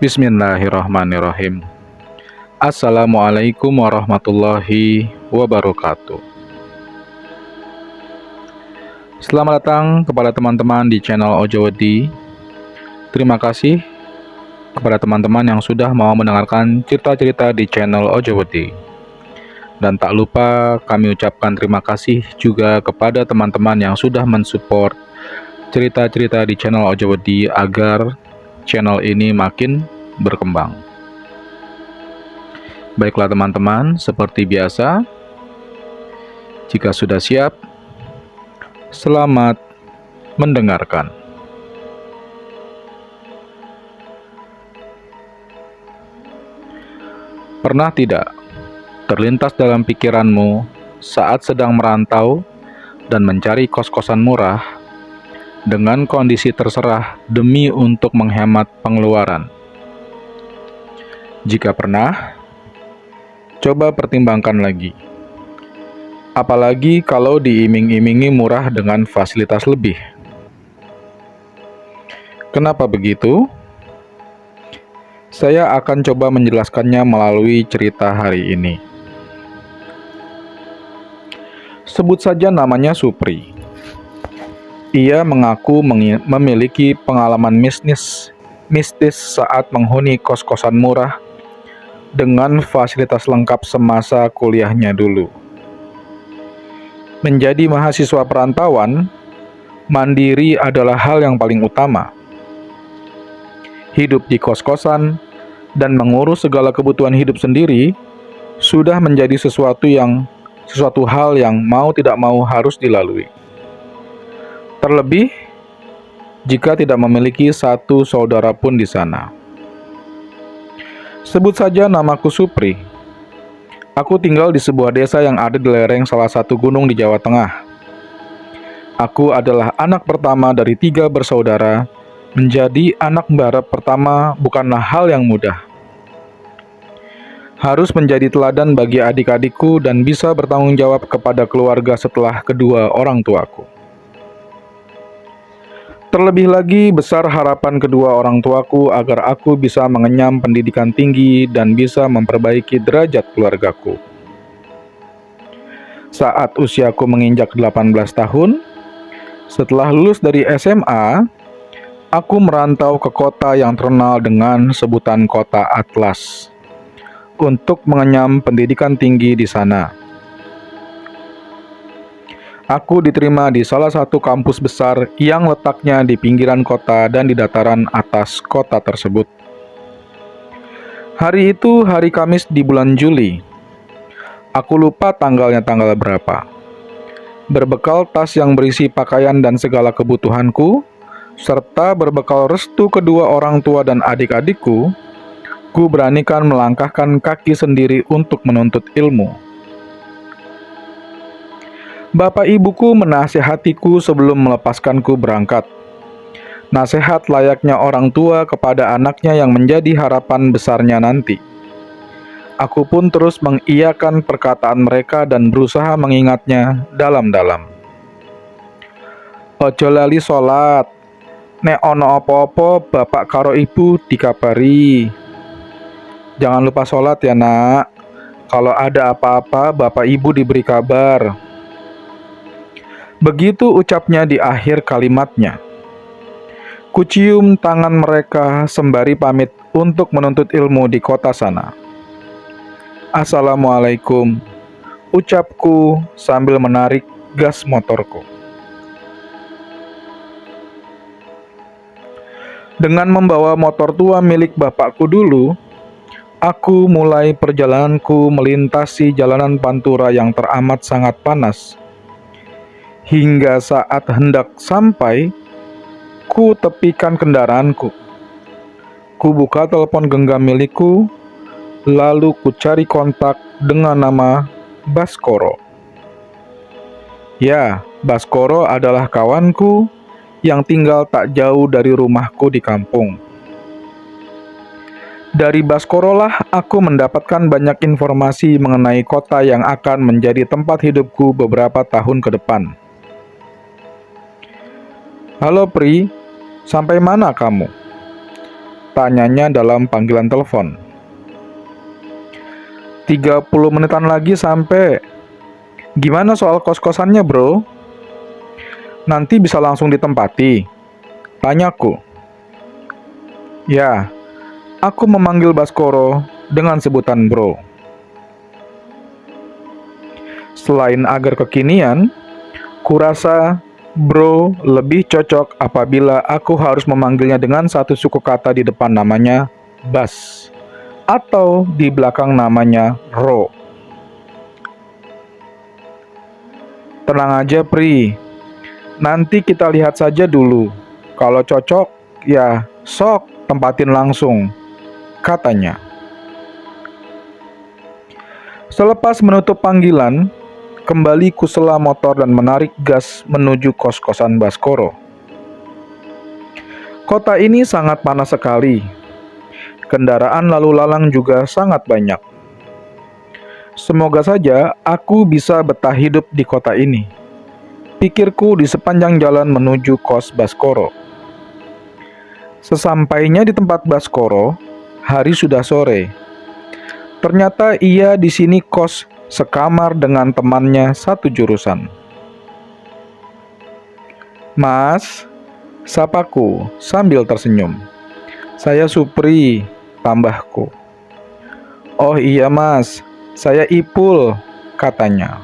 Bismillahirrahmanirrahim. Assalamualaikum warahmatullahi wabarakatuh. Selamat datang kepada teman-teman di channel Ojowedi. Terima kasih kepada teman-teman yang sudah mau mendengarkan cerita-cerita di channel Ojowedi. Dan tak lupa kami ucapkan terima kasih juga kepada teman-teman yang sudah mensupport cerita-cerita di channel Ojowedi agar channel ini makin berkembang. Baiklah teman-teman, seperti biasa, jika sudah siap, selamat mendengarkan. Pernah tidak terlintas dalam pikiranmu saat sedang merantau dan mencari kos-kosan murah dengan kondisi terserah demi untuk menghemat pengeluaran? Jika pernah, coba pertimbangkan lagi. Apalagi kalau diiming-imingi murah dengan fasilitas lebih. Kenapa begitu? Saya akan coba menjelaskannya melalui cerita hari ini. Sebut saja namanya Supri. Ia mengaku memiliki pengalaman mistis saat menghuni kos-kosan murah dengan fasilitas lengkap semasa kuliahnya dulu. Menjadi mahasiswa perantauan, mandiri adalah hal yang paling utama. Hidup di kos-kosan dan mengurus segala kebutuhan hidup sendiri sudah menjadi sesuatu hal yang mau tidak mau harus dilalui. Terlebih, jika tidak memiliki satu saudara pun di sana. Sebut saja namaku Supri. Aku tinggal di sebuah desa yang ada di lereng salah satu gunung di Jawa Tengah. Aku adalah anak pertama dari 3 bersaudara. Menjadi anak mbara pertama bukanlah hal yang mudah. Harus menjadi teladan bagi adik-adikku dan bisa bertanggung jawab kepada keluarga setelah kedua orang tuaku. Terlebih lagi besar harapan kedua orang tuaku agar aku bisa mengenyam pendidikan tinggi dan bisa memperbaiki derajat keluargaku. Saat usiaku menginjak 18 tahun, setelah lulus dari SMA, aku merantau ke kota yang terkenal dengan sebutan Kota Atlas untuk mengenyam pendidikan tinggi di sana. Aku diterima di salah satu kampus besar yang letaknya di pinggiran kota dan di dataran atas kota tersebut. Hari itu hari Kamis di bulan Juli. Aku lupa tanggalnya tanggal berapa. Berbekal tas yang berisi pakaian dan segala kebutuhanku, serta berbekal restu kedua orang tua dan adik-adikku, ku beranikan melangkahkan kaki sendiri untuk menuntut ilmu. Bapak ibuku menasihatiku sebelum melepaskanku berangkat. Nasihat layaknya orang tua kepada anaknya yang menjadi harapan besarnya nanti. Aku pun terus mengiyakan perkataan mereka dan berusaha mengingatnya dalam-dalam. Ojo lali sholat, nek ono opo-opo bapak karo ibu dikabari. Jangan lupa sholat ya nak. Kalau ada apa-apa bapak ibu diberi kabar. Begitu ucapnya di akhir kalimatnya. Kucium tangan mereka sembari pamit untuk menuntut ilmu di kota sana. Assalamualaikum, ucapku sambil menarik gas motorku. Dengan membawa motor tua milik bapakku dulu, aku mulai perjalananku melintasi jalanan Pantura yang teramat sangat panas. Hingga saat hendak sampai, ku tepikan kendaraanku. Ku buka telepon genggam milikku, lalu ku cari kontak dengan nama Baskoro. Ya, Baskoro adalah kawanku yang tinggal tak jauh dari rumahku di kampung. Dari Baskoro lah aku mendapatkan banyak informasi mengenai kota yang akan menjadi tempat hidupku beberapa tahun ke depan. Halo Pri, sampai mana kamu? tanyanya dalam panggilan telepon. 30 menitan lagi sampai. Gimana soal kos-kosannya, bro? Nanti bisa langsung ditempati? Tanyaku. Ya, aku memanggil Baskoro dengan sebutan bro. Selain agar kekinian, kurasa bro lebih cocok apabila aku harus memanggilnya dengan satu suku kata di depan namanya Bas atau di belakang namanya Ro. Tenang aja Pri, nanti kita lihat saja dulu. Kalau cocok, ya sok tempatin langsung, katanya. Selepas menutup panggilan, kembali kusela motor dan menarik gas menuju kos-kosan Baskoro. Kota ini sangat panas sekali. Kendaraan lalu lalang juga sangat banyak. Semoga saja aku bisa betah hidup di kota ini, pikirku di sepanjang jalan menuju kos Baskoro. Sesampainya di tempat Baskoro, hari sudah sore. Ternyata ia di sini kos sekamar dengan temannya satu jurusan. Mas, sapaku sambil tersenyum. Saya Supri, tambahku. Oh iya mas, saya Ipul, katanya.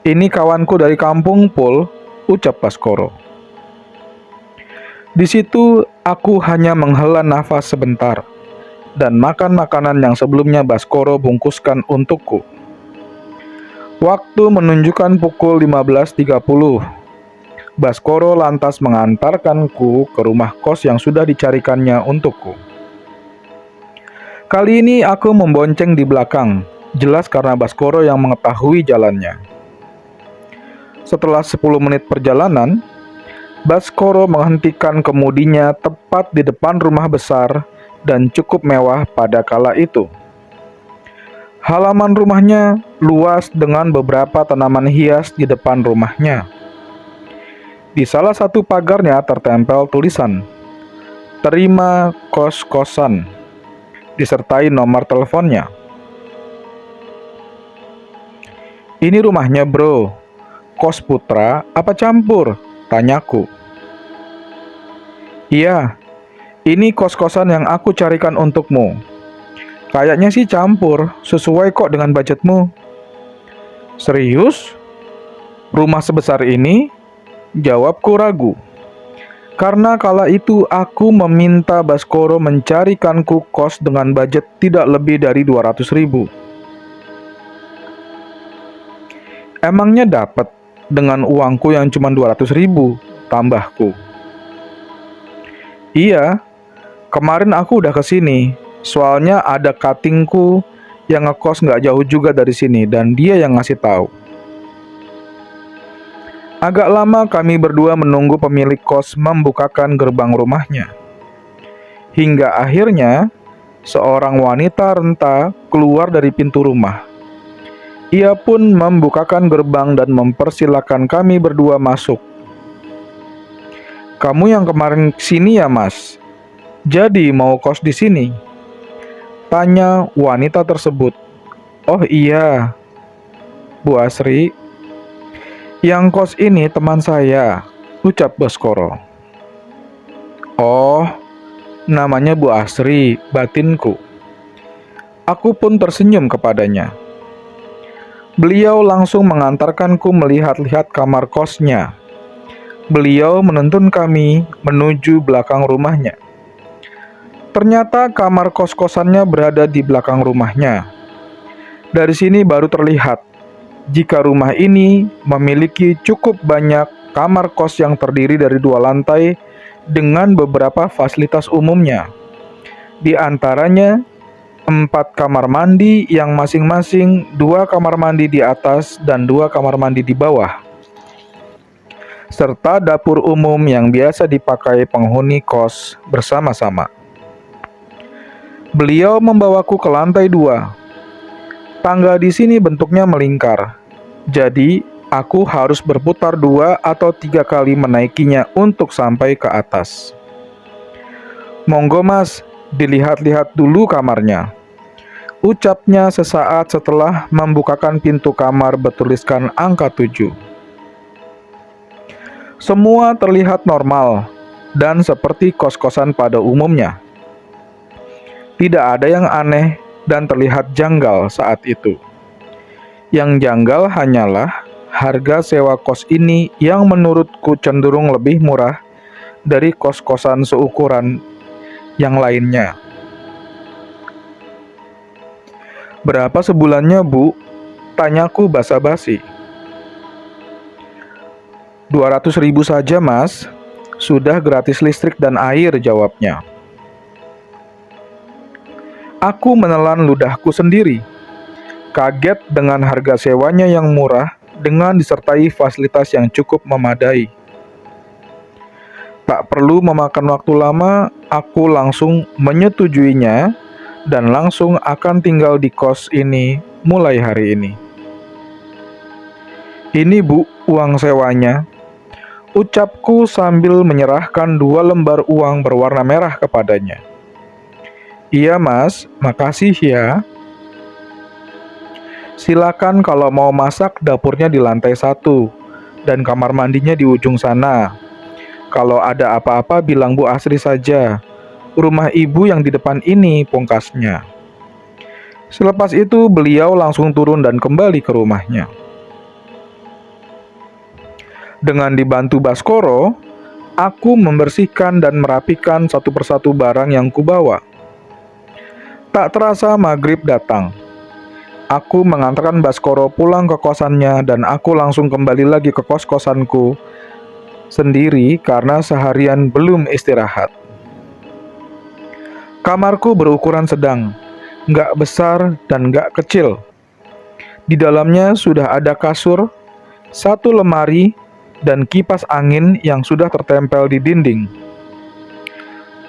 Ini kawanku dari kampung Pul, ucap Baskoro. Di situ aku hanya menghela nafas sebentar dan makan makanan yang sebelumnya Baskoro bungkuskan untukku. Waktu menunjukkan pukul 15.30. Baskoro lantas mengantarkanku ke rumah kos yang sudah dicarikannya untukku. Kali ini aku membonceng di belakang, jelas karena Baskoro yang mengetahui jalannya. Setelah 10 menit perjalanan, Baskoro menghentikan kemudinya tepat di depan rumah besar dan cukup mewah pada kala itu. Halaman rumahnya luas dengan beberapa tanaman hias di depan rumahnya. Di salah satu pagarnya tertempel tulisan, "Terima kos-kosan," disertai nomor teleponnya. Ini rumahnya bro, kos putra apa campur? Tanyaku. Iya, ini kos-kosan yang aku carikan untukmu. Kayaknya sih campur, sesuai kok dengan budgetmu. Serius? Rumah sebesar ini? Jawabku ragu. Karena kala itu aku meminta Baskoro mencarikanku kos dengan budget tidak lebih dari 200.000. Emangnya dapat dengan uangku yang cuma 200.000, tambahku. Iya, kemarin aku udah kesini. Soalnya ada katingku yang ngekos nggak jauh juga dari sini dan dia yang ngasih tahu. Agak lama kami berdua menunggu pemilik kos membukakan gerbang rumahnya. Hingga akhirnya seorang wanita renta keluar dari pintu rumah. Ia pun membukakan gerbang dan mempersilahkan kami berdua masuk. Kamu yang kemarin sini ya mas? Jadi mau kos di sini? Tanya wanita tersebut. Oh iya, Bu Asri. Yang kos ini teman saya, ucap Baskoro. Oh, namanya Bu Asri, batinku. Aku pun tersenyum kepadanya. Beliau langsung mengantarkanku melihat-lihat kamar kosnya. Beliau menuntun kami menuju belakang rumahnya. Ternyata kamar kos-kosannya berada di belakang rumahnya. Dari sini baru terlihat jika rumah ini memiliki cukup banyak kamar kos yang terdiri dari 2 lantai dengan beberapa fasilitas umumnya. Di antaranya 4 kamar mandi yang masing-masing 2 kamar mandi di atas dan 2 kamar mandi di bawah, serta dapur umum yang biasa dipakai penghuni kos bersama-sama. Beliau membawaku ke lantai 2. Tangga di sini bentuknya melingkar, jadi aku harus berputar 2 atau 3 kali menaikinya untuk sampai ke atas. "Monggo mas, dilihat-lihat dulu kamarnya," ucapnya sesaat setelah membukakan pintu kamar bertuliskan angka 7. Semua terlihat normal dan seperti kos-kosan pada umumnya. Tidak ada yang aneh dan terlihat janggal saat itu. Yang janggal hanyalah harga sewa kos ini yang menurutku cenderung lebih murah dari kos-kosan seukuran yang lainnya. "Berapa sebulannya, Bu?" tanyaku basa-basi. 200.000 saja, Mas. Sudah gratis listrik dan air, jawabnya. Aku menelan ludahku sendiri, kaget dengan harga sewanya yang murah dengan disertai fasilitas yang cukup memadai. Tak perlu memakan waktu lama, aku langsung menyetujuinya dan langsung akan tinggal di kos ini mulai hari ini. "Ini Bu, uang sewanya," ucapku sambil menyerahkan 2 lembar uang berwarna merah kepadanya. "Iya mas, makasih ya. Silakan kalau mau masak dapurnya di lantai 1 dan kamar mandinya di ujung sana. Kalau ada apa-apa bilang Bu Asri saja. Rumah ibu yang di depan ini," pungkasnya. Selepas itu beliau langsung turun dan kembali ke rumahnya. Dengan dibantu Baskoro, aku membersihkan dan merapikan satu persatu barang yang kubawa. Tak terasa maghrib datang. Aku mengantarkan Baskoro pulang ke kosannya dan aku langsung kembali lagi ke kos-kosanku sendiri karena seharian belum istirahat. Kamarku berukuran sedang, nggak besar dan nggak kecil. Di dalamnya sudah ada kasur, 1 lemari, dan kipas angin yang sudah tertempel di dinding.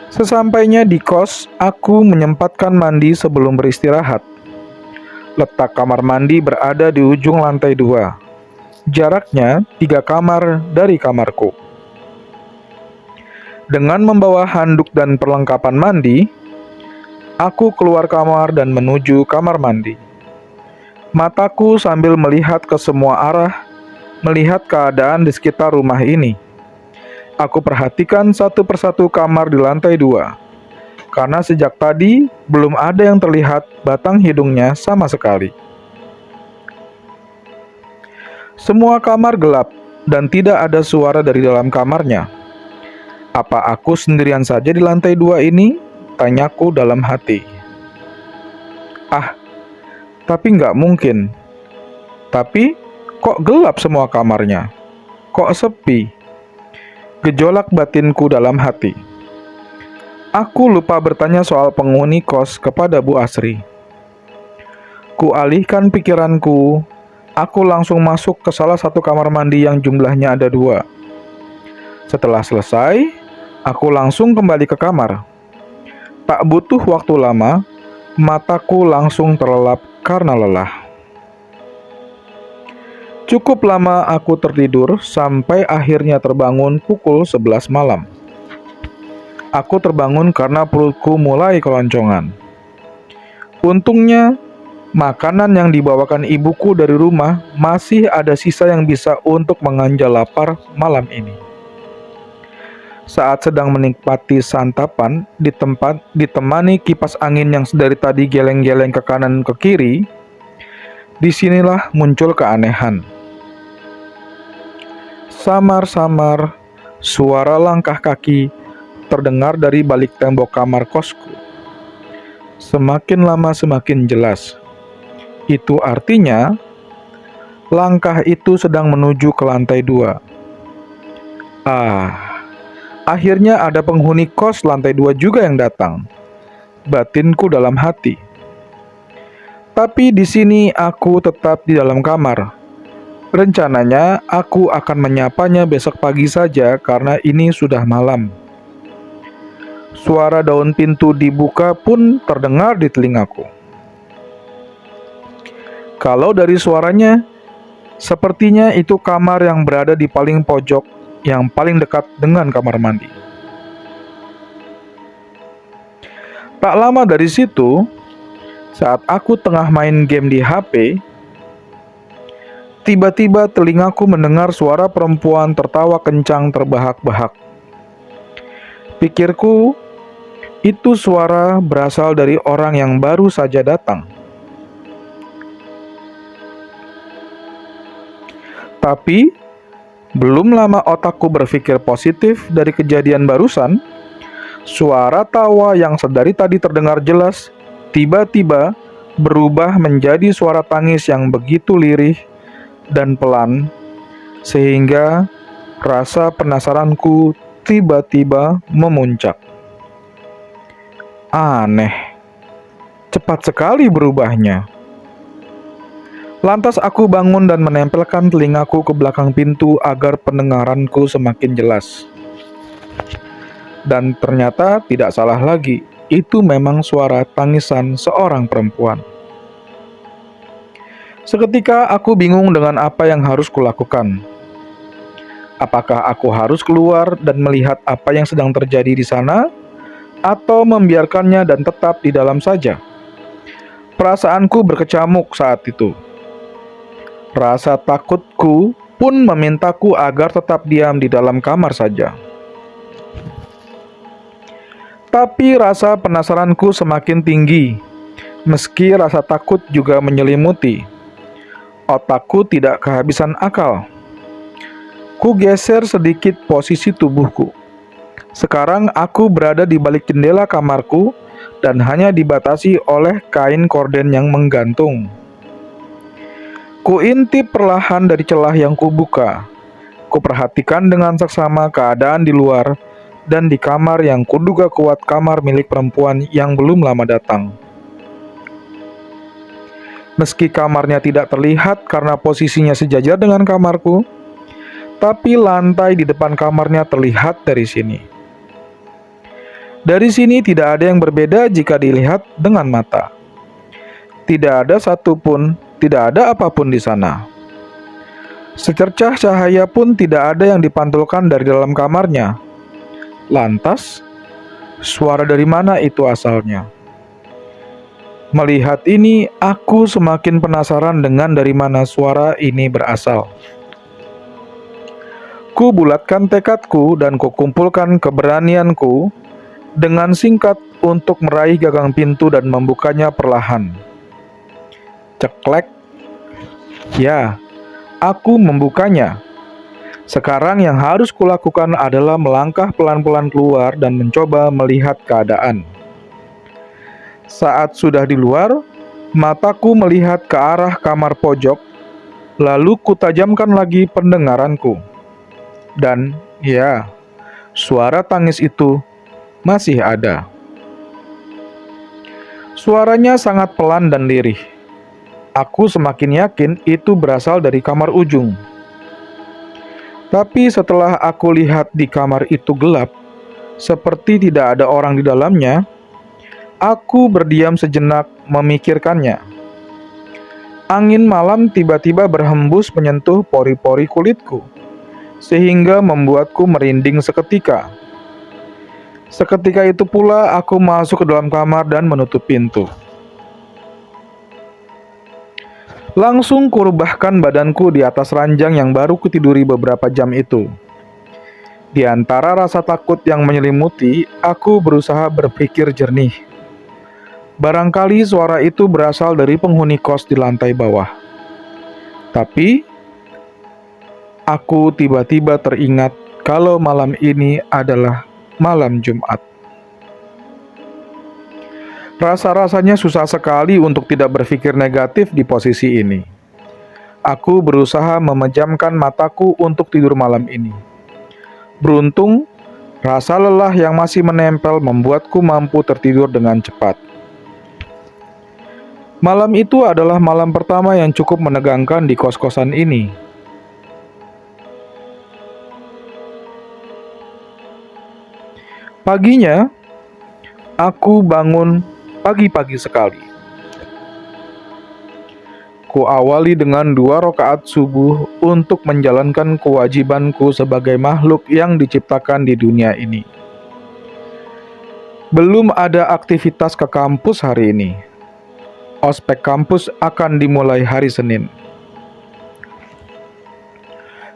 Sesampainya di kos, aku menyempatkan mandi sebelum beristirahat. Letak kamar mandi berada di ujung lantai 2. Jaraknya 3 kamar dari kamarku. Dengan membawa handuk dan perlengkapan mandi, aku keluar kamar dan menuju kamar mandi. Mataku sambil melihat ke semua arah, melihat keadaan di sekitar rumah ini. Aku perhatikan satu persatu kamar di lantai 2, karena sejak tadi belum ada yang terlihat batang hidungnya sama sekali. Semua kamar gelap dan tidak ada suara dari dalam kamarnya. Apa aku sendirian saja di lantai 2 ini? Tanyaku dalam hati. Ah, tapi nggak mungkin. Tapi kok gelap semua kamarnya? Kok sepi? Gejolak batinku dalam hati. Aku lupa bertanya soal penghuni kos kepada Bu Asri. Kualihkan pikiranku. Aku langsung masuk ke salah satu kamar mandi yang jumlahnya ada 2. Setelah selesai, aku langsung kembali ke kamar. Tak butuh waktu lama, mataku langsung terlelap karena lelah. Cukup lama aku tertidur sampai akhirnya terbangun pukul 11 malam. Aku terbangun karena perutku mulai keloncongan. Untungnya, makanan yang dibawakan ibuku dari rumah masih ada sisa yang bisa untuk menganjal lapar malam ini. Saat sedang menikmati santapan ditemani kipas angin yang dari tadi geleng-geleng ke kanan ke kiri, disinilah muncul keanehan. Samar-samar, suara langkah kaki terdengar dari balik tembok kamar kosku. Semakin lama semakin jelas. Itu artinya, langkah itu sedang menuju ke lantai 2. Akhirnya ada penghuni kos lantai 2 juga yang datang. Batinku dalam hati. Tapi di sini aku tetap di dalam kamar. Rencananya aku akan menyapanya besok pagi saja karena ini sudah malam. Suara daun pintu dibuka pun terdengar di telingaku. Kalau dari suaranya, sepertinya itu kamar yang berada di paling pojok, yang paling dekat dengan kamar mandi. Tak lama dari situ, saat aku tengah main game di HP, tiba-tiba telingaku mendengar suara perempuan tertawa kencang terbahak-bahak. Pikirku, itu suara berasal dari orang yang baru saja datang. Tapi, belum lama otakku berpikir positif dari kejadian barusan, suara tawa yang sedari tadi terdengar jelas, tiba-tiba berubah menjadi suara tangis yang begitu lirih dan pelan, sehingga rasa penasaranku tiba-tiba memuncak. Aneh, cepat sekali berubahnya. Lantas aku bangun dan menempelkan telingaku ke belakang pintu agar pendengaranku semakin jelas. Dan ternyata tidak salah lagi, itu memang suara tangisan seorang perempuan. Seketika aku bingung dengan apa yang harus kulakukan. Apakah aku harus keluar dan melihat apa yang sedang terjadi di sana, atau membiarkannya dan tetap di dalam saja? Perasaanku berkecamuk saat itu. Rasa takutku pun memintaku agar tetap diam di dalam kamar saja. Tapi rasa penasaranku semakin tinggi, meski rasa takut juga menyelimuti. Otakku tidak kehabisan akal. Ku geser sedikit posisi tubuhku. Sekarang aku berada di balik jendela kamarku dan hanya dibatasi oleh kain korden yang menggantung. Kuintip perlahan dari celah yang kubuka. Kuperhatikan dengan seksama keadaan di luar dan di kamar yang kuduga kuat kamar milik perempuan yang belum lama datang. Meski kamarnya tidak terlihat karena posisinya sejajar dengan kamarku, tapi lantai di depan kamarnya terlihat dari sini. Dari sini tidak ada yang berbeda jika dilihat dengan mata. Tidak ada satupun, tidak ada apapun di sana. Secercah cahaya pun tidak ada yang dipantulkan dari dalam kamarnya. Lantas, suara dari mana itu asalnya? Melihat ini, aku semakin penasaran dengan dari mana suara ini berasal. Ku bulatkan tekadku dan kukumpulkan keberanianku dengan singkat untuk meraih gagang pintu dan membukanya perlahan. Ceklek. Ya, aku membukanya. Sekarang yang harus kulakukan adalah melangkah pelan-pelan keluar dan mencoba melihat keadaan. Saat sudah di luar, mataku melihat ke arah kamar pojok, lalu kutajamkan lagi pendengaranku. Dan ya, suara tangis itu masih ada. Suaranya sangat pelan dan lirih. Aku semakin yakin itu berasal dari kamar ujung. Tapi setelah aku lihat di kamar itu gelap, seperti tidak ada orang di dalamnya, aku berdiam sejenak memikirkannya. Angin malam tiba-tiba berhembus menyentuh pori-pori kulitku, sehingga membuatku merinding seketika. Seketika itu pula aku masuk ke dalam kamar dan menutup pintu. Langsung kurebahkan badanku di atas ranjang yang baru kutiduri beberapa jam itu. Di antara rasa takut yang menyelimuti, aku berusaha berpikir jernih. Barangkali suara itu berasal dari penghuni kos di lantai bawah. Tapi, aku tiba-tiba teringat kalau malam ini adalah malam Jumat. Rasa-rasanya susah sekali untuk tidak berpikir negatif di posisi ini. Aku berusaha memejamkan mataku untuk tidur malam ini. Beruntung, rasa lelah yang masih menempel membuatku mampu tertidur dengan cepat. Malam itu adalah malam pertama yang cukup menegangkan di kos-kosan ini. Paginya, aku bangun pagi-pagi sekali. Ku awali dengan 2 rakaat subuh untuk menjalankan kewajibanku sebagai makhluk yang diciptakan di dunia ini. Belum ada aktivitas ke kampus hari ini. Ospek kampus akan dimulai hari Senin.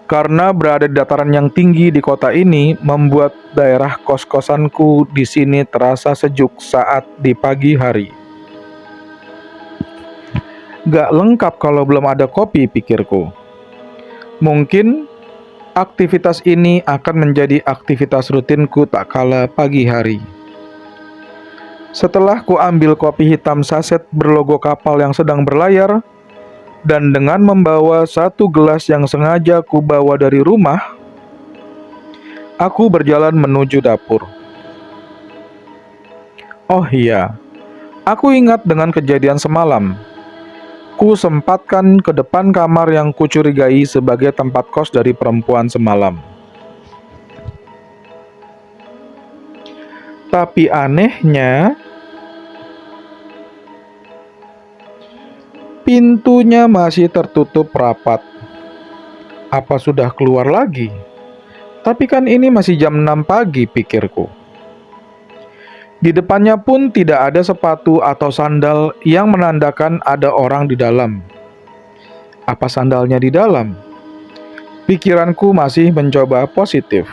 Karena berada di dataran yang tinggi di kota ini, membuat daerah kos-kosanku di sini terasa sejuk saat di pagi hari. Gak lengkap kalau belum ada kopi, pikirku. Mungkin aktivitas ini akan menjadi aktivitas rutinku tak kala pagi hari. Setelah ku ambil kopi hitam saset berlogo kapal yang sedang berlayar, dan dengan membawa satu gelas yang sengaja ku bawa dari rumah, aku berjalan menuju dapur. Oh iya, aku ingat dengan kejadian semalam. Ku sempatkan ke depan kamar yang kucurigai sebagai tempat kos dari perempuan semalam. Tapi anehnya, pintunya masih tertutup rapat. Apa sudah keluar lagi? Tapi kan ini masih jam 6 pagi, pikirku. Di depannya pun tidak ada sepatu atau sandal yang menandakan ada orang di dalam. Apa sandalnya di dalam? Pikiranku masih mencoba positif.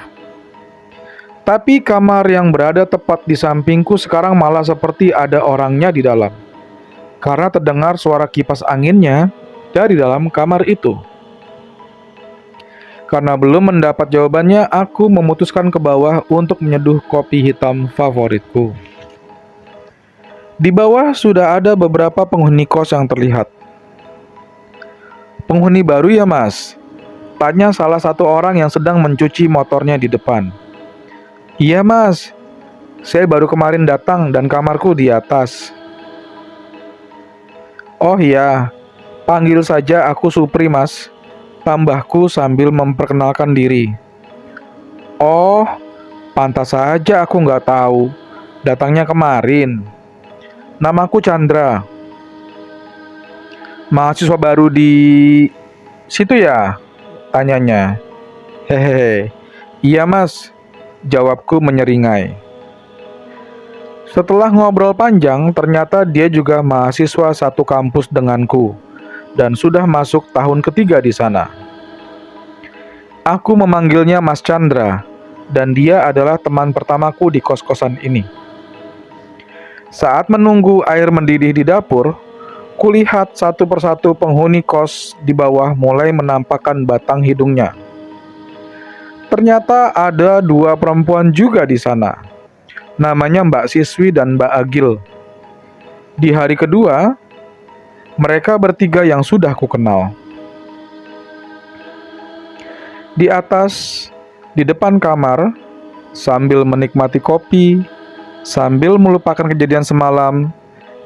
Tapi kamar yang berada tepat di sampingku sekarang malah seperti ada orangnya di dalam, karena terdengar suara kipas anginnya dari dalam kamar itu. Karena belum mendapat jawabannya, aku memutuskan ke bawah untuk menyeduh kopi hitam favoritku. Di bawah sudah ada beberapa penghuni kos yang terlihat. "Penghuni baru ya, Mas?" tanya salah satu orang yang sedang mencuci motornya di depan. "Iya, Mas. Saya baru kemarin datang dan kamarku di atas." "Oh iya, panggil saja aku Supri, Mas," tambahku sambil memperkenalkan diri. "Oh, pantas saja aku nggak tahu. Datangnya kemarin. Namaku Chandra. Mahasiswa baru di situ ya?" tanyanya. "Hehehe, iya Mas," jawabku menyeringai. Setelah ngobrol panjang, ternyata dia juga mahasiswa satu kampus denganku dan sudah masuk tahun ketiga di sana. Aku memanggilnya Mas Chandra, dan dia adalah teman pertamaku di kos-kosan ini. Saat menunggu air mendidih di dapur, kulihat satu persatu penghuni kos di bawah mulai menampakkan batang hidungnya. Ternyata ada dua perempuan juga di sana. Namanya Mbak Siswi dan Mbak Agil. Di hari kedua, mereka bertiga yang sudah kukenal. Di atas, di depan kamar, sambil menikmati kopi, sambil melupakan kejadian semalam,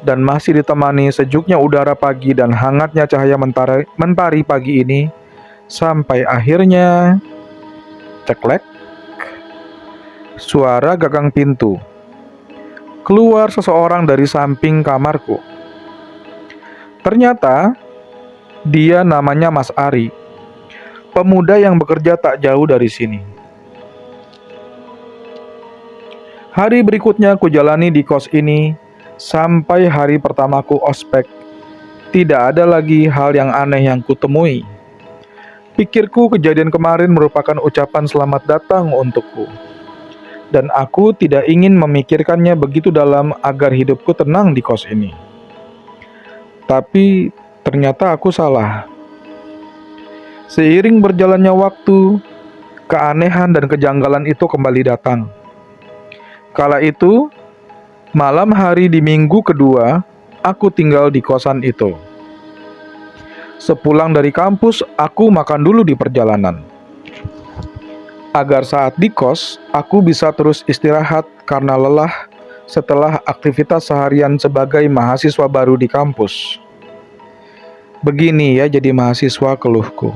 dan masih ditemani sejuknya udara pagi dan hangatnya cahaya mentari pagi ini, sampai akhirnya, ceklek, suara gagang pintu. Keluar seseorang dari samping kamarku. Ternyata, dia namanya Mas Ari, pemuda yang bekerja tak jauh dari sini. Hari berikutnya kujalani di kos ini, sampai hari pertamaku ospek. Tidak ada lagi hal yang aneh yang kutemui. Pikirku kejadian kemarin merupakan ucapan selamat datang untukku. Dan aku tidak ingin memikirkannya begitu dalam agar hidupku tenang di kos ini. Tapi ternyata aku salah. Seiring berjalannya waktu, keanehan dan kejanggalan itu kembali datang. Kala itu, malam hari di minggu kedua, aku tinggal di kosan itu. Sepulang dari kampus, aku makan dulu di perjalanan. Agar saat di kos, aku bisa terus istirahat karena lelah setelah aktivitas seharian sebagai mahasiswa baru di kampus. Begini ya jadi mahasiswa, keluhku.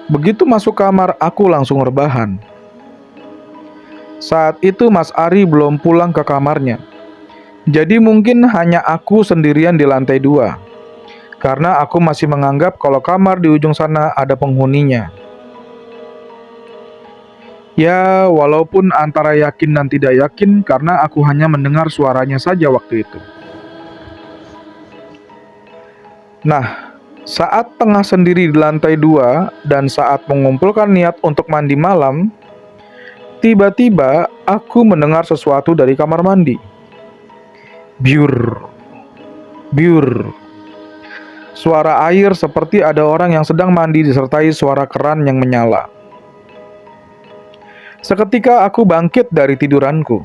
Begitu masuk kamar, aku langsung rebahan. Saat itu Mas Ari belum pulang ke kamarnya. Jadi mungkin hanya aku sendirian di lantai 2. Karena aku masih menganggap kalau kamar di ujung sana ada penghuninya. Ya, walaupun antara yakin dan tidak yakin karena aku hanya mendengar suaranya saja waktu itu. Nah, saat tengah sendiri di lantai 2 dan saat mengumpulkan niat untuk mandi malam, tiba-tiba aku mendengar sesuatu dari kamar mandi. Biur, biur. Suara air seperti ada orang yang sedang mandi disertai suara keran yang menyala. Seketika aku bangkit dari tiduranku,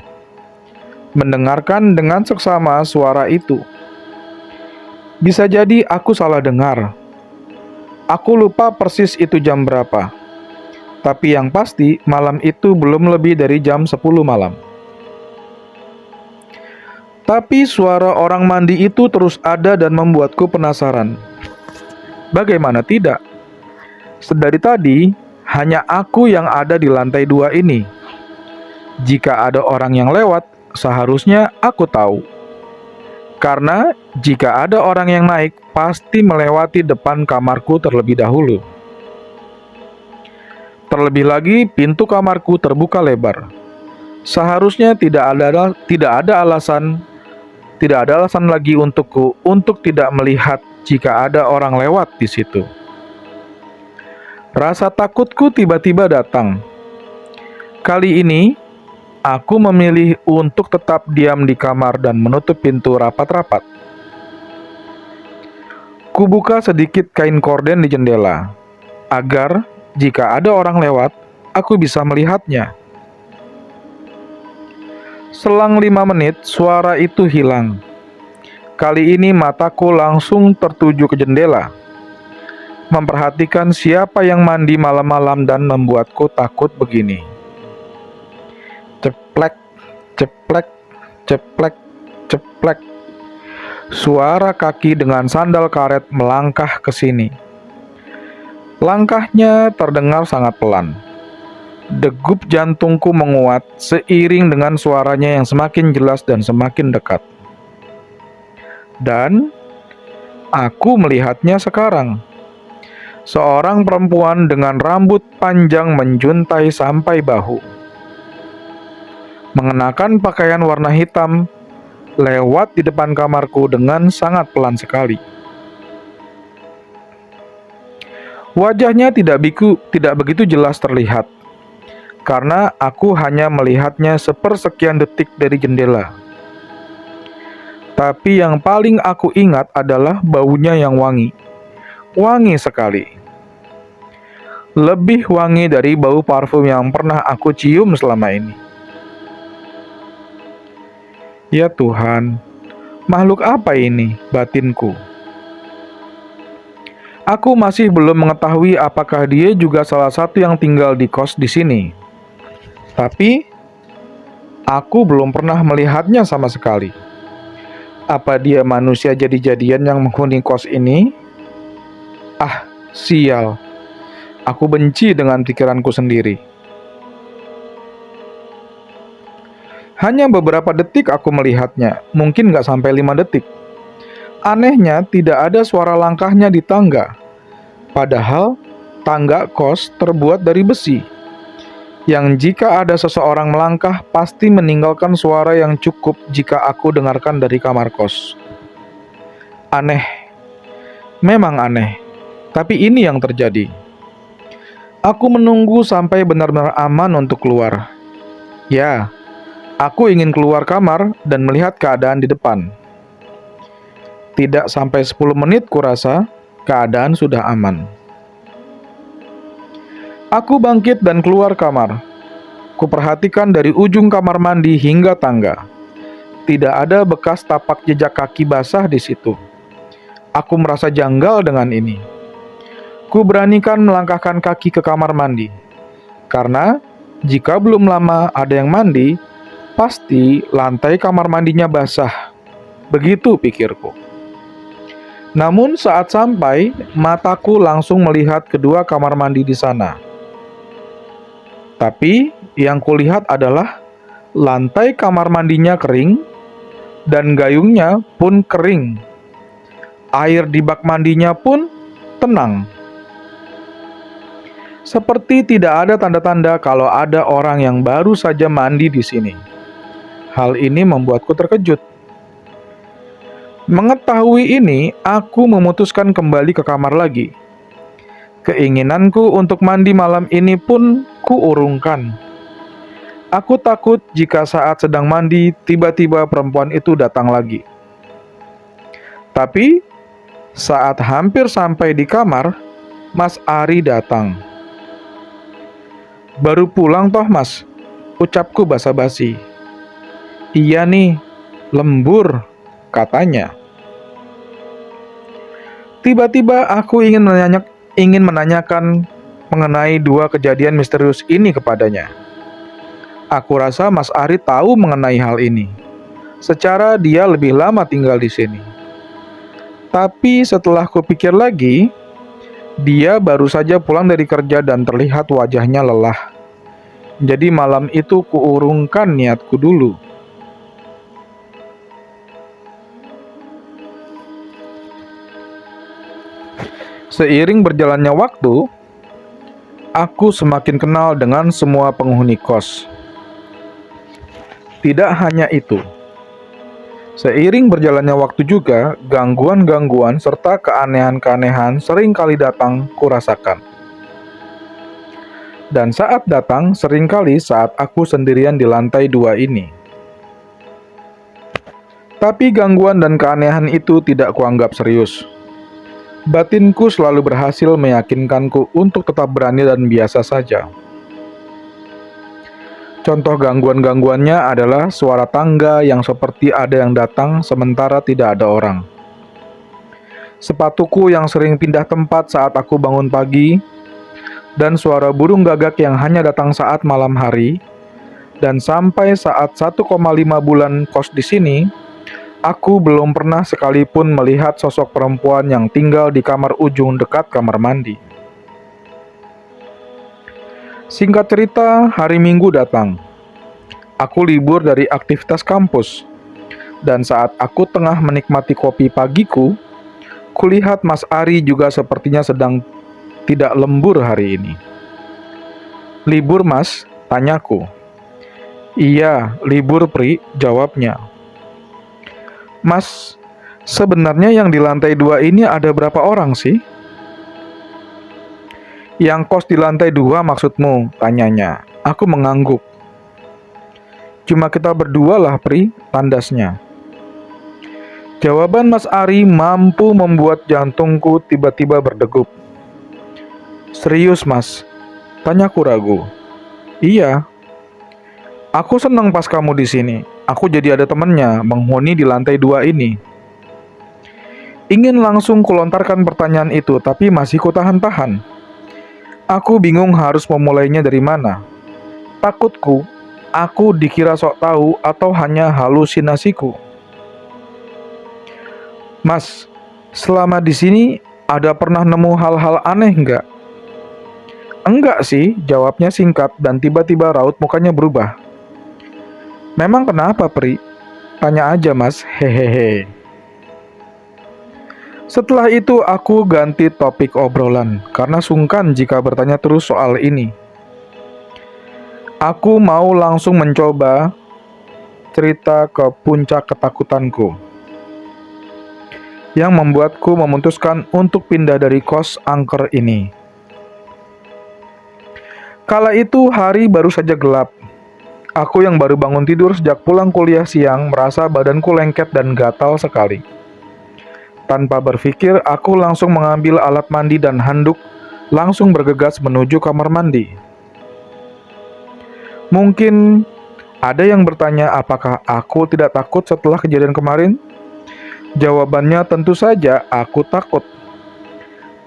mendengarkan dengan seksama suara itu. Bisa jadi aku salah dengar. Aku lupa persis itu jam berapa. Tapi yang pasti malam itu belum lebih dari jam 10 malam. Tapi suara orang mandi itu terus ada dan membuatku penasaran. Bagaimana tidak? Sedari tadi, hanya aku yang ada di lantai 2 ini. Jika ada orang yang lewat, seharusnya aku tahu. Karena jika ada orang yang naik, pasti melewati depan kamarku terlebih dahulu. Terlebih lagi, pintu kamarku terbuka lebar. Seharusnya tidak ada alasan lagi untukku untuk tidak melihat jika ada orang lewat di situ. Rasa takutku tiba-tiba datang. Kali ini, aku memilih untuk tetap diam di kamar dan menutup pintu rapat-rapat. Kubuka sedikit kain korden di jendela, agar jika ada orang lewat, aku bisa melihatnya. Selang 5 menit, suara itu hilang. Kali ini mataku langsung tertuju ke jendela, memperhatikan siapa yang mandi malam-malam dan membuatku takut begini. Ceplek, ceplek, ceplek, ceplek. Suara kaki dengan sandal karet melangkah ke sini. Langkahnya terdengar sangat pelan. Degup jantungku menguat seiring dengan suaranya yang semakin jelas dan semakin dekat. Dan aku melihatnya sekarang. Seorang perempuan dengan rambut panjang menjuntai sampai bahu, mengenakan pakaian warna hitam, lewat di depan kamarku dengan sangat pelan sekali. Wajahnya tidak begitu jelas terlihat, karena aku hanya melihatnya sepersekian detik dari jendela. Tapi yang paling aku ingat adalah baunya yang wangi. Wangi sekali. Lebih wangi dari bau parfum yang pernah aku cium selama ini. Ya Tuhan, makhluk apa ini? Batinku. Aku masih belum mengetahui apakah dia juga salah satu yang tinggal di kos di sini. Tapi, aku belum pernah melihatnya sama sekali. Apa dia manusia jadi-jadian yang menghuni kos ini? Ah, sial. Aku benci dengan pikiranku sendiri. Hanya beberapa detik aku melihatnya, mungkin nggak sampai 5 detik. Anehnya, tidak ada suara langkahnya di tangga. Padahal, tangga kos terbuat dari besi, yang jika ada seseorang melangkah pasti meninggalkan suara yang cukup jika aku dengarkan dari kamar kos. Aneh, memang aneh, tapi ini yang terjadi. Aku menunggu sampai benar-benar aman untuk keluar. Ya, aku ingin keluar kamar dan melihat keadaan di depan. Tidak sampai 10 menit kurasa, keadaan sudah aman. Aku bangkit dan keluar kamar. Kuperhatikan dari ujung kamar mandi hingga tangga. Tidak ada bekas tapak jejak kaki basah di situ. Aku merasa janggal dengan ini. Ku beranikan melangkahkan kaki ke kamar mandi. Karena jika belum lama ada yang mandi, pasti lantai kamar mandinya basah. Begitu pikirku. Namun saat sampai, mataku langsung melihat kedua kamar mandi di sana. Tapi yang kulihat adalah lantai kamar mandinya kering dan gayungnya pun kering. Air di bak mandinya pun tenang. Seperti tidak ada tanda-tanda kalau ada orang yang baru saja mandi di sini. Hal ini membuatku terkejut. Mengetahui ini, aku memutuskan kembali ke kamar lagi. Keinginanku untuk mandi malam ini pun kuurungkan. Aku takut jika saat sedang mandi, tiba-tiba perempuan itu datang lagi. Tapi, saat hampir sampai di kamar, Mas Ari datang. "Baru pulang toh, Mas?" ucapku basa-basi. "Iya nih, lembur," katanya. Tiba-tiba aku ingin menanyakan mengenai dua kejadian misterius ini kepadanya. Aku rasa Mas Ari tahu mengenai hal ini. Secara dia lebih lama tinggal di sini. Tapi setelah kupikir lagi, dia baru saja pulang dari kerja dan terlihat wajahnya lelah. Jadi malam itu kuurungkan niatku dulu. Seiring berjalannya waktu, aku semakin kenal dengan semua penghuni kos. Tidak hanya itu, seiring berjalannya waktu juga, gangguan-gangguan serta keanehan-keanehan sering kali datang kurasakan. Dan saat datang, seringkali saat aku sendirian di lantai 2 ini. Tapi gangguan dan keanehan itu tidak kuanggap serius. Batinku selalu berhasil meyakinkanku untuk tetap berani dan biasa saja. Contoh gangguan-gangguannya adalah suara tangga yang seperti ada yang datang sementara tidak ada orang. Sepatuku yang sering pindah tempat saat aku bangun pagi, dan suara burung gagak yang hanya datang saat malam hari, dan sampai saat 1,5 bulan kos di sini, aku belum pernah sekalipun melihat sosok perempuan yang tinggal di kamar ujung dekat kamar mandi. Singkat cerita, hari Minggu datang. Aku libur dari aktivitas kampus. Dan saat aku tengah menikmati kopi pagiku, kulihat Mas Ari juga sepertinya sedang tidak lembur hari ini. "Libur, Mas?" tanyaku. "Iya, libur, Pri," jawabnya. "Mas, sebenarnya yang di lantai 2 ini ada berapa orang sih?" "Yang kos di lantai 2 maksudmu?" tanyanya. Aku mengangguk. "Cuma kita berdua lah, Pri," tandasnya. Jawaban Mas Ari mampu membuat jantungku tiba-tiba berdegup. "Serius, Mas?" tanyaku ragu. "Iya. Aku senang pas kamu di sini. Aku jadi ada temannya menghuni di lantai 2 ini." Ingin langsung kulontarkan pertanyaan itu, tapi masih kutahan-tahan. Aku bingung harus memulainya dari mana. Takutku, aku dikira sok tahu atau hanya halusinasiku. "Mas, selama di sini ada pernah nemu hal-hal aneh nggak?" "Enggak sih," jawabnya singkat dan tiba-tiba raut mukanya berubah. "Memang kenapa, Pri?" "Tanya aja, Mas, hehehe." Setelah itu aku ganti topik obrolan, karena sungkan jika bertanya terus soal ini. Aku mau langsung mencoba cerita ke puncak ketakutanku, yang membuatku memutuskan untuk pindah dari kos angker ini. Kala itu hari baru saja gelap. Aku yang baru bangun tidur sejak pulang kuliah siang merasa badanku lengket dan gatal sekali. Tanpa berpikir, aku langsung mengambil alat mandi dan handuk, langsung bergegas menuju kamar mandi. Mungkin ada yang bertanya apakah aku tidak takut setelah kejadian kemarin? Jawabannya tentu saja aku takut.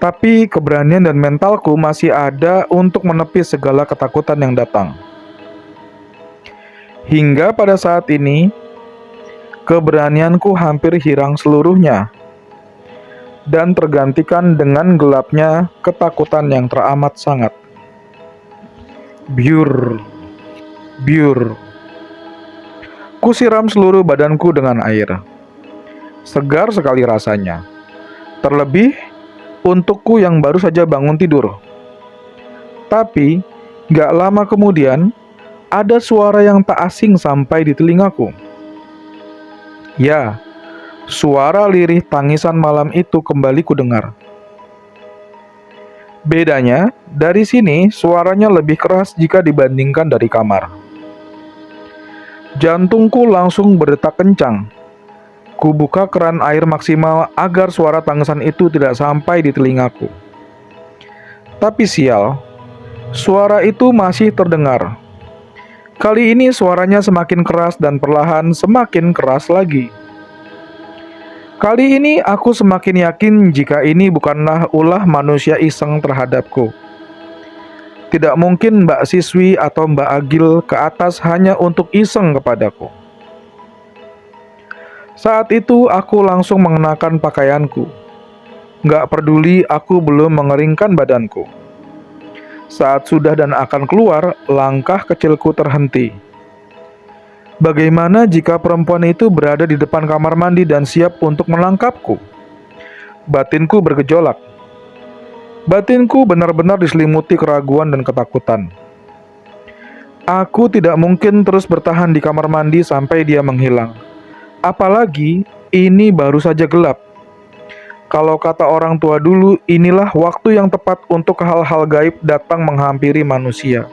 Tapi keberanian dan mentalku masih ada untuk menepis segala ketakutan yang datang. Hingga pada saat ini, keberanianku hampir hilang seluruhnya dan tergantikan dengan gelapnya ketakutan yang teramat sangat. Biur, biur. Kusiram seluruh badanku dengan air. Segar sekali rasanya. Terlebih untukku yang baru saja bangun tidur. Tapi, gak lama kemudian, ada suara yang tak asing sampai di telingaku. Ya, suara lirih tangisan malam itu kembali kudengar. Bedanya, dari sini suaranya lebih keras jika dibandingkan dari kamar. Jantungku langsung berdetak kencang. Kubuka keran air maksimal agar suara tangisan itu tidak sampai di telingaku. Tapi sial, suara itu masih terdengar. Kali ini suaranya semakin keras dan perlahan semakin keras lagi. Kali ini aku semakin yakin jika ini bukanlah ulah manusia iseng terhadapku. Tidak mungkin Mbak Siswi atau Mbak Agil ke atas hanya untuk iseng kepadaku. Saat itu aku langsung mengenakan pakaianku. Gak peduli aku belum mengeringkan badanku. Saat sudah dan akan keluar, langkah kecilku terhenti. Bagaimana jika perempuan itu berada di depan kamar mandi dan siap untuk menangkapku? Batinku bergejolak. Batinku benar-benar diselimuti keraguan dan ketakutan. Aku tidak mungkin terus bertahan di kamar mandi sampai dia menghilang. Apalagi ini baru saja gelap. Kalau kata orang tua dulu, inilah waktu yang tepat untuk hal-hal gaib datang menghampiri manusia.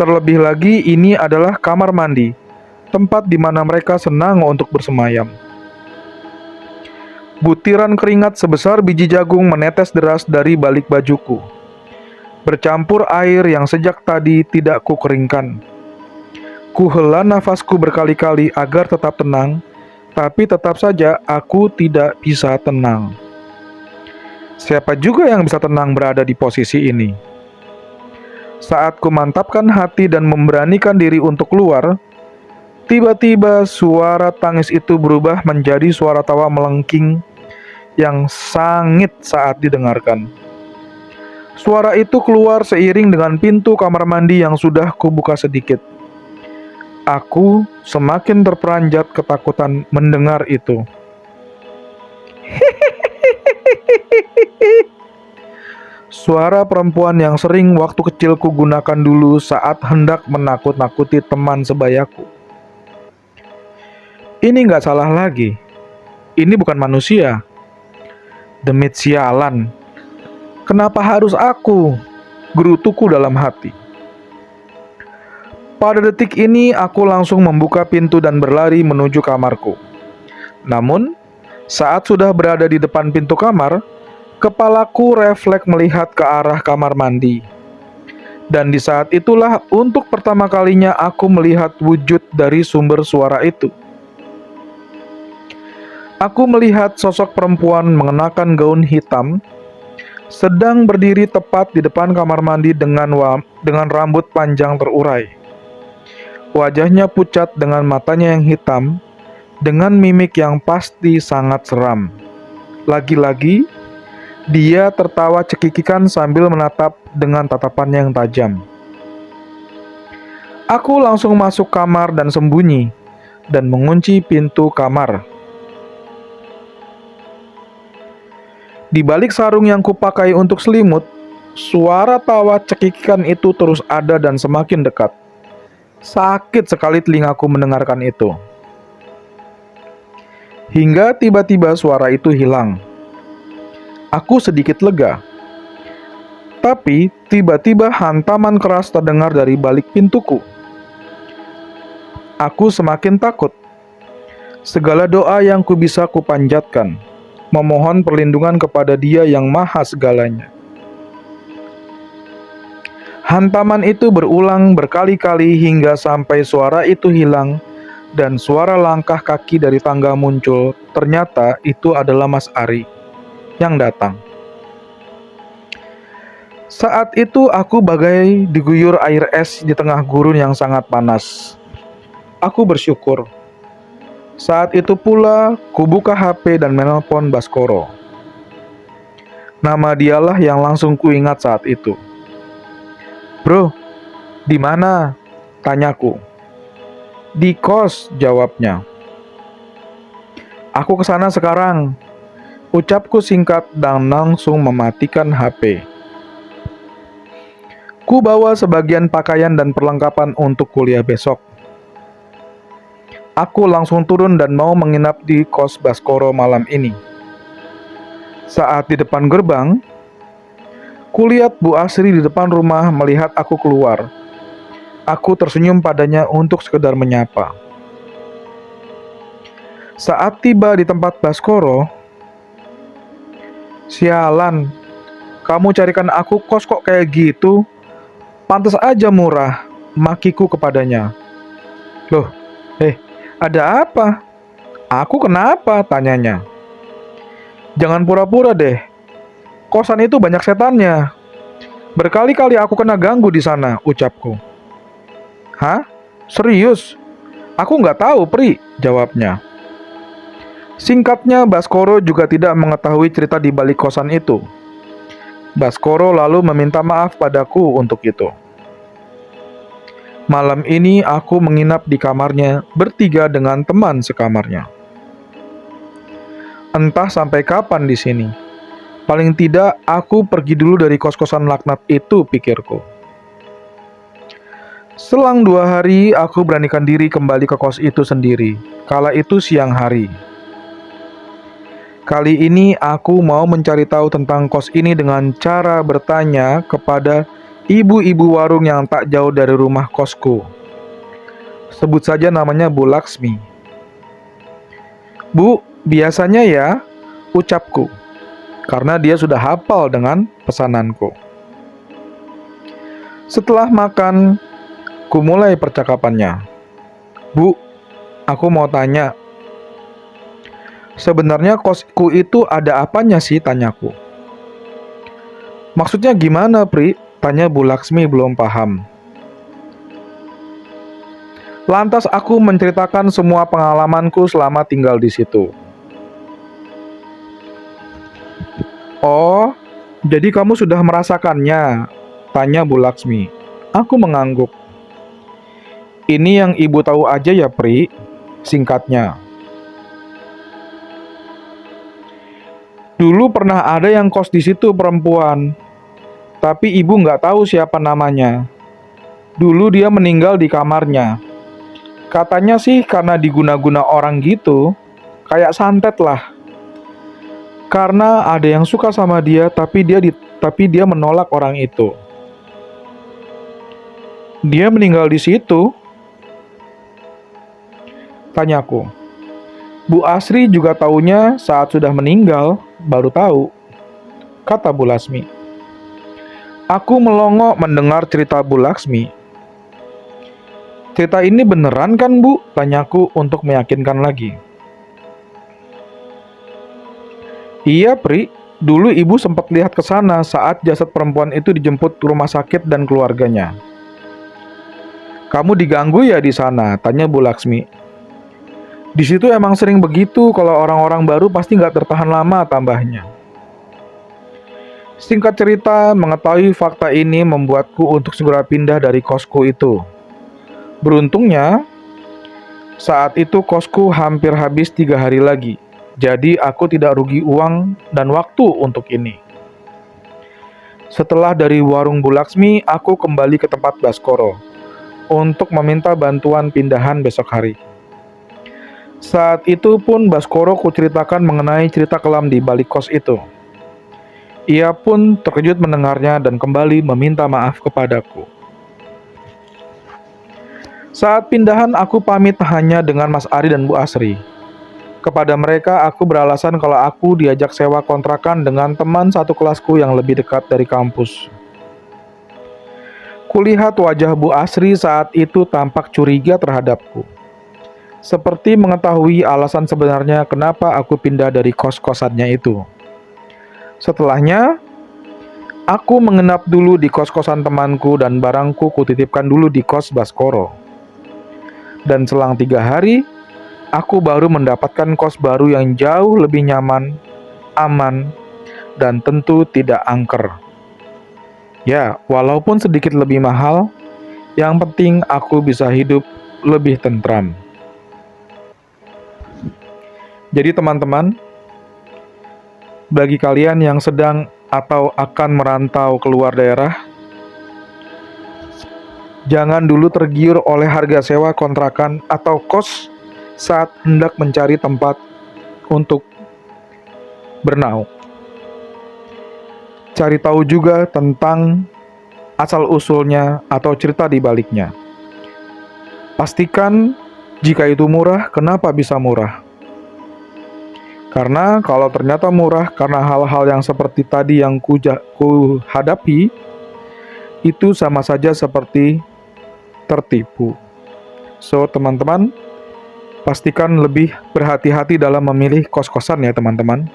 Terlebih lagi ini adalah kamar mandi, tempat di mana mereka senang untuk bersemayam. Butiran keringat sebesar biji jagung menetes deras dari balik bajuku, bercampur air yang sejak tadi tidak kukeringkan. Kuhela nafasku berkali-kali agar tetap tenang, tapi tetap saja aku tidak bisa tenang. Siapa juga yang bisa tenang berada di posisi ini? Saat ku mantapkan hati dan memberanikan diri untuk keluar, tiba-tiba suara tangis itu berubah menjadi suara tawa melengking yang sangit saat didengarkan. Suara itu keluar seiring dengan pintu kamar mandi yang sudah kubuka sedikit. Aku semakin terperanjat ketakutan mendengar itu. Suara perempuan yang sering waktu kecilku gunakan dulu saat hendak menakut-nakuti teman sebayaku. Ini nggak salah lagi. Ini bukan manusia. Demit sialan. Kenapa harus aku? Gerutuku dalam hati. Pada detik ini aku langsung membuka pintu dan berlari menuju kamarku. Namun, saat sudah berada di depan pintu kamar, kepalaku refleks melihat ke arah kamar mandi. Dan di saat itulah untuk pertama kalinya aku melihat wujud dari sumber suara itu. Aku melihat sosok perempuan mengenakan gaun hitam, sedang berdiri tepat di depan kamar mandi dengan rambut panjang terurai. Wajahnya pucat dengan matanya yang hitam, dengan mimik yang pasti sangat seram. Lagi-lagi, dia tertawa cekikikan sambil menatap dengan tatapannya yang tajam. Aku langsung masuk kamar dan sembunyi, dan mengunci pintu kamar. Di balik sarung yang kupakai untuk selimut, suara tawa cekikikan itu terus ada dan semakin dekat. Sakit sekali telingaku mendengarkan itu. Hingga tiba-tiba suara itu hilang. Aku sedikit lega. Tapi tiba-tiba hantaman keras terdengar dari balik pintuku. Aku semakin takut. Segala doa yang bisa kupanjatkan, memohon perlindungan kepada Dia yang maha segalanya. Hantaman itu berulang berkali-kali hingga sampai suara itu hilang dan suara langkah kaki dari tangga muncul. Ternyata itu adalah Mas Ari yang datang. Saat itu aku bagai diguyur air es di tengah gurun yang sangat panas. Aku bersyukur. Saat itu pula kubuka HP dan menelpon Baskoro. Nama dialah yang langsung kuingat saat itu. "Bro, di mana?" tanyaku. "Di kos," jawabnya. "Aku kesana sekarang," ucapku singkat dan langsung mematikan HP. Ku bawa sebagian pakaian dan perlengkapan untuk kuliah besok. Aku langsung turun dan mau menginap di kos Baskoro malam ini. Saat di depan gerbang, kulihat Bu Asri di depan rumah melihat aku keluar. Aku tersenyum padanya untuk sekedar menyapa. Saat tiba di tempat Baskoro, "Sialan, kamu carikan aku kos kok kayak gitu? Pantas aja murah," makiku kepadanya. "Loh, ada apa? Aku kenapa?" tanyanya. "Jangan pura-pura deh. Kosan itu banyak setannya. Berkali-kali aku kena ganggu di sana," ucapku. "Hah? Serius? Aku nggak tahu, Pri," jawabnya. Singkatnya, Baskoro juga tidak mengetahui cerita di balik kosan itu. Baskoro lalu meminta maaf padaku untuk itu. Malam ini aku menginap di kamarnya bertiga dengan teman sekamarnya. Entah sampai kapan di sini. Paling tidak aku pergi dulu dari kos-kosan laknat itu, pikirku. Selang 2 hari aku beranikan diri kembali ke kos itu sendiri. Kala itu siang hari. Kali ini aku mau mencari tahu tentang kos ini dengan cara bertanya kepada ibu-ibu warung yang tak jauh dari rumah kosku. Sebut saja namanya Bu Laksmi. "Bu, biasanya ya," ucapku, karena dia sudah hafal dengan pesananku. Setelah makan, ku mulai percakapannya. "Bu, aku mau tanya. Sebenarnya kosku itu ada apanya sih?" tanyaku. "Maksudnya gimana, Pri?" tanya Bu Laksmi belum paham. Lantas aku menceritakan semua pengalamanku selama tinggal di situ. "Oh, jadi kamu sudah merasakannya?" tanya Bu Laksmi. Aku mengangguk. "Ini yang ibu tahu aja ya, Pri," singkatnya. "Dulu pernah ada yang kos di situ perempuan, tapi ibu nggak tahu siapa namanya. Dulu dia meninggal di kamarnya. Katanya sih karena diguna-guna orang gitu, kayak santet lah. Karena ada yang suka sama dia, tapi dia menolak orang itu. Dia meninggal di situ?" tanyaku. Bu Asri juga taunya saat sudah meninggal, baru tahu, kata Bu Lasmi. Aku melongo mendengar cerita Bu Laksmi. "Cerita ini beneran kan, Bu?" tanyaku untuk meyakinkan lagi. "Iya, Pri. Dulu ibu sempat lihat ke sana saat jasad perempuan itu dijemput ke rumah sakit dan keluarganya." "Kamu diganggu ya di sana?" tanya Bu Laksmi. "Di situ emang sering begitu, kalau orang-orang baru pasti nggak tertahan lama," tambahnya. Singkat cerita, mengetahui fakta ini membuatku untuk segera pindah dari kosku itu. Beruntungnya, saat itu kosku hampir habis 3 hari lagi, jadi aku tidak rugi uang dan waktu untuk ini. Setelah dari warung Bu Laksmi, aku kembali ke tempat Baskoro untuk meminta bantuan pindahan besok hari. Saat itu pun Baskoro kuceritakan mengenai cerita kelam di balik kos itu. Ia pun terkejut mendengarnya dan kembali meminta maaf kepadaku. Saat pindahan aku pamit hanya dengan Mas Ari dan Bu Asri. Kepada mereka aku beralasan kalau aku diajak sewa kontrakan dengan teman satu kelasku yang lebih dekat dari kampus. Kulihat wajah Bu Asri saat itu tampak curiga terhadapku. Seperti mengetahui alasan sebenarnya kenapa aku pindah dari kos-kosannya itu. Setelahnya, aku menginap dulu di kos-kosan temanku dan barangku kutitipkan dulu di kos Baskoro. Dan selang 3 hari, aku baru mendapatkan kos baru yang jauh lebih nyaman, aman, dan tentu tidak angker. Ya, walaupun sedikit lebih mahal, yang penting aku bisa hidup lebih tentram. Jadi teman-teman, bagi kalian yang sedang atau akan merantau keluar daerah, Jangan dulu tergiur oleh harga sewa kontrakan atau kos saat hendak mencari tempat untuk bernaung. Cari tahu juga tentang asal-usulnya atau cerita di baliknya. Pastikan jika itu murah, kenapa bisa murah? Karena kalau ternyata murah karena hal-hal yang seperti tadi yang ku hadapi, itu sama saja seperti tertipu. So, teman-teman, pastikan lebih berhati-hati dalam memilih kos-kosan ya, teman-teman.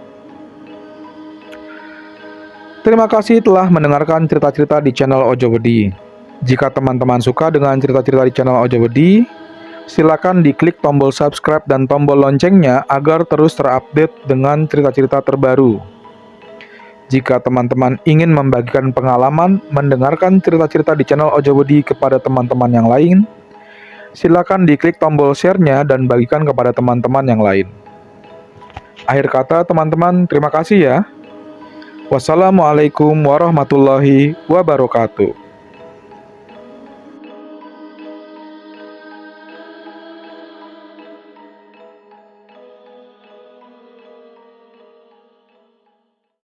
Terima kasih telah mendengarkan cerita-cerita di channel Ojowedi. Jika teman-teman suka dengan cerita-cerita di channel Ojowedi, silakan diklik tombol subscribe dan tombol loncengnya agar terus terupdate dengan cerita-cerita terbaru. Jika teman-teman ingin membagikan pengalaman mendengarkan cerita-cerita di channel Ojowedi kepada teman-teman yang lain, silakan diklik tombol share-nya dan bagikan kepada teman-teman yang lain. Akhir kata teman-teman, terima kasih ya. Wassalamualaikum warahmatullahi wabarakatuh.